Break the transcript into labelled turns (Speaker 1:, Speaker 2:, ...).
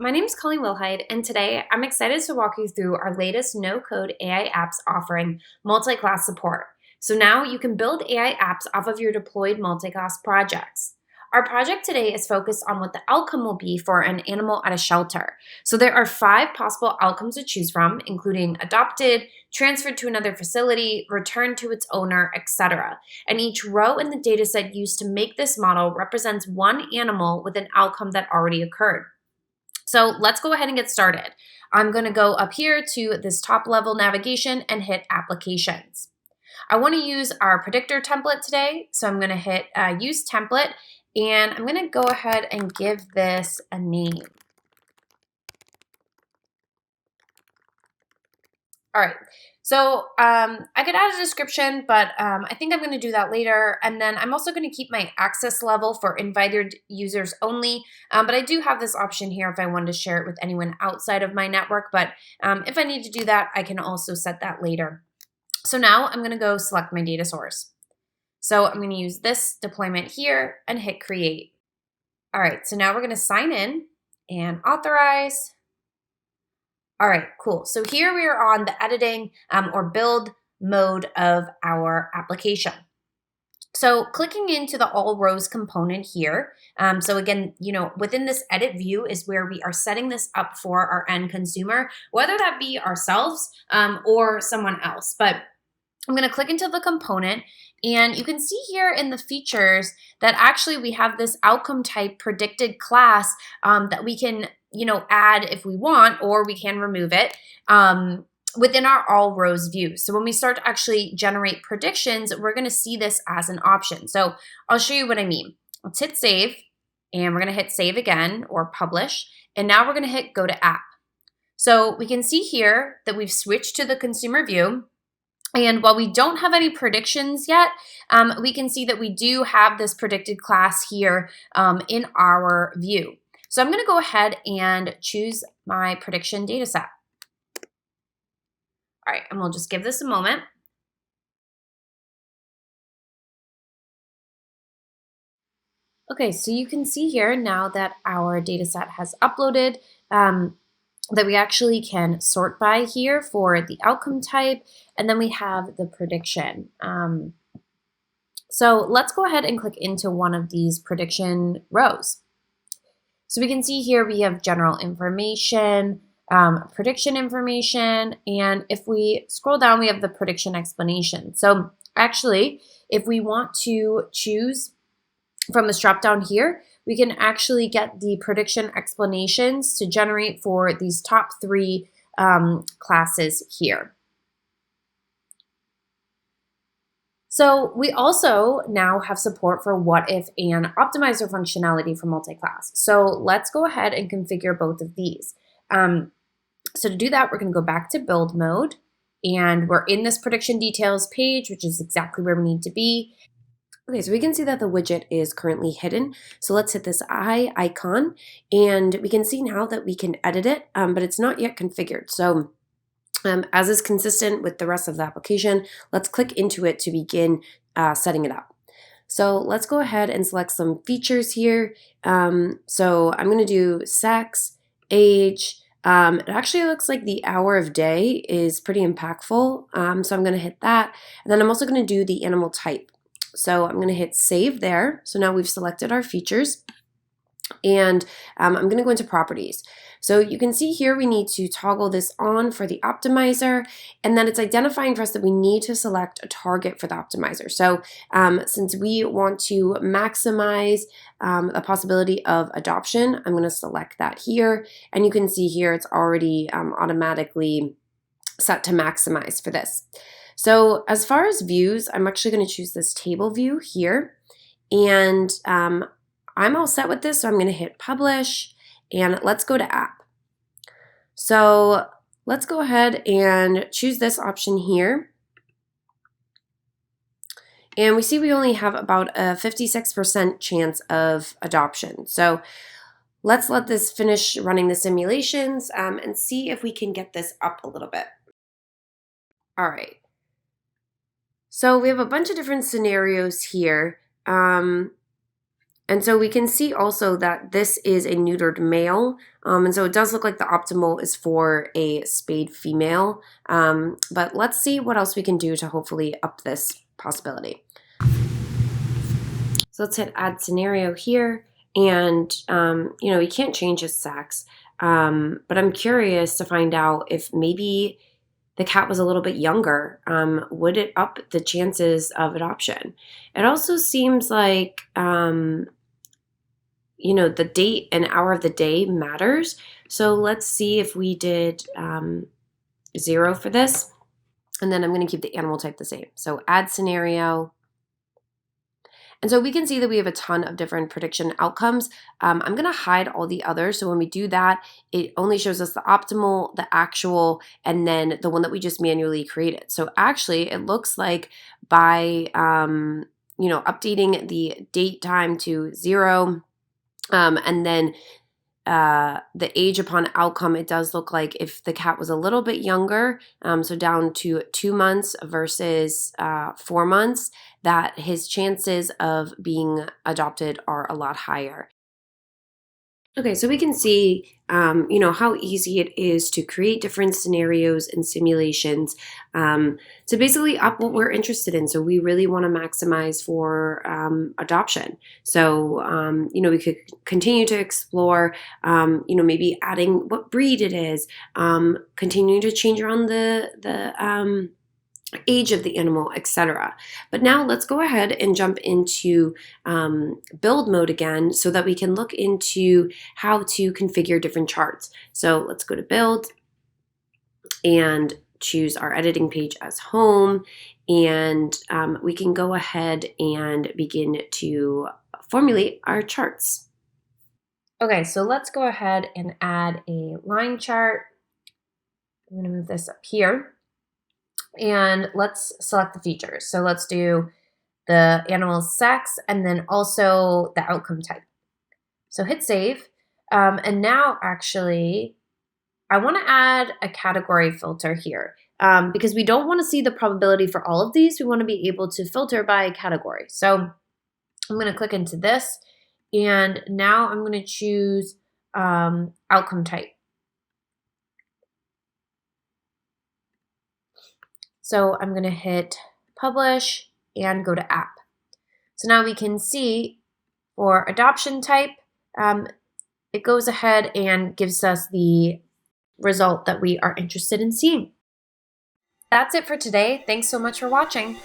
Speaker 1: my name is Colleen Wilhide, and today I'm excited to walk you through our latest no-code AI apps offering multi-class support. So now you can build AI apps off of your deployed multi-class projects. Our project today is focused on what the outcome will be for an animal at a shelter. So there are 5 possible outcomes to choose from, including adopted, transferred to another facility, returned to its owner, etc. And each row in the dataset used to make this model represents one animal with an outcome that already occurred. So let's go ahead and get started. I'm going to go up here to this top level navigation and hit applications. I want to use our predictor template today. So I'm going to hit use template, and I'm going to go ahead and give this a name. All right. So I could add a description, but I think I'm going to do that later. And then I'm also going to keep my access level for invited users only. But I do have this option here if I wanted to share it with anyone outside of my network. But if I need to do that, I can also set that later. So now I'm going to go select my data source. So I'm going to use this deployment here and hit create. All right. So now we're going to sign in and authorize. All right, cool. So here we are on the editing or build mode of our application. So clicking into the all rows component here. So again, within this edit view is where we are setting this up for our end consumer, whether that be ourselves or someone else. But I'm going to click into the component, and you can see here in the features that actually we have this outcome type predicted class that we can add if we want, or we can remove it within our all rows view. So when we start to actually generate predictions, we're going to see this as an option. So I'll show you what I mean. Let's hit save, and we're going to hit save again or publish. And now we're going to hit go to app. So we can see here that we've switched to the consumer view. And while we don't have any predictions yet, we can see that we do have this predicted class here in our view. So I'm going to go ahead and choose my prediction data set. All right, and we'll just give this a moment. Okay, so you can see here now that our data set has uploaded that we actually can sort by here for the outcome type, and then we have the prediction. So let's go ahead and click into one of these prediction rows. So we can see here we have general information, prediction information, and if we scroll down, we have the prediction explanation. So actually, if we want to choose from this drop down here, we can actually get the prediction explanations to generate for these top 3 classes here. So we also now have support for what if and optimizer functionality for multi-class. So let's go ahead and configure both of these. So to do that, we're going to go back to build mode, and we're in this prediction details page, which is exactly where we need to be. Okay, so we can see that the widget is currently hidden. So let's hit this eye icon, and we can see now that we can edit it, but it's not yet configured. So as is consistent with the rest of the application, let's click into it to begin setting it up. So let's go ahead and select some features here. So I'm going to do sex, age. It actually looks like the hour of day is pretty impactful. So I'm going to hit that. And then I'm also going to do the animal type. So I'm going to hit save there. So now we've selected our features, and I'm going to go into properties. So you can see here we need to toggle this on for the optimizer, and then it's identifying for us that we need to select a target for the optimizer. So since we want to maximize a possibility of adoption, I'm going to select that here, and you can see here it's already automatically set to maximize for this. So as far as views, I'm actually going to choose this table view here, and I'm all set with this, so I'm going to hit publish, and let's go to app. So let's go ahead and choose this option here. And we see we only have about a 56% chance of adoption. So let's let this finish running the simulations and see if we can get this up a little bit. All right. So we have a bunch of different scenarios here. And so we can see also that this is a neutered male. And so it does look like the optimal is for a spayed female. But let's see what else we can do to hopefully up this possibility. So let's hit add scenario here. And, we can't change his sex. But I'm curious to find out if maybe the cat was a little bit younger. Would it up the chances of adoption? It also seems like, the date and hour of the day matters. So let's see if we did 0 for this. And then I'm going to keep the animal type the same. So add scenario. And so we can see that we have a ton of different prediction outcomes. I'm going to hide all the others. So when we do that, it only shows us the optimal, the actual, and then the one that we just manually created. So actually, it looks like by, updating the date time to 0, and then the age upon outcome, it does look like if the cat was a little bit younger, so down to 2 months versus 4 months, that his chances of being adopted are a lot higher. Okay, so we can see, how easy it is to create different scenarios and simulations to basically up what we're interested in. So we really want to maximize for adoption. So, we could continue to explore, maybe adding what breed it is, continuing to change around the age of the animal, etc. But now let's go ahead and jump into build mode again so that we can look into how to configure different charts. So let's go to build and choose our editing page as home, and we can go ahead and begin to formulate our charts. Okay, so let's go ahead and add a line chart. I'm going to move this up here. And let's select the features. So let's do the animal's sex and then also the outcome type. So hit save. And now actually, I want to add a category filter here because we don't want to see the probability for all of these. We want to be able to filter by category. So I'm going to click into this. And now I'm going to choose outcome type. So I'm going to hit publish and go to app. So now we can see for adoption type, it goes ahead and gives us the result that we are interested in seeing. That's it for today. Thanks so much for watching.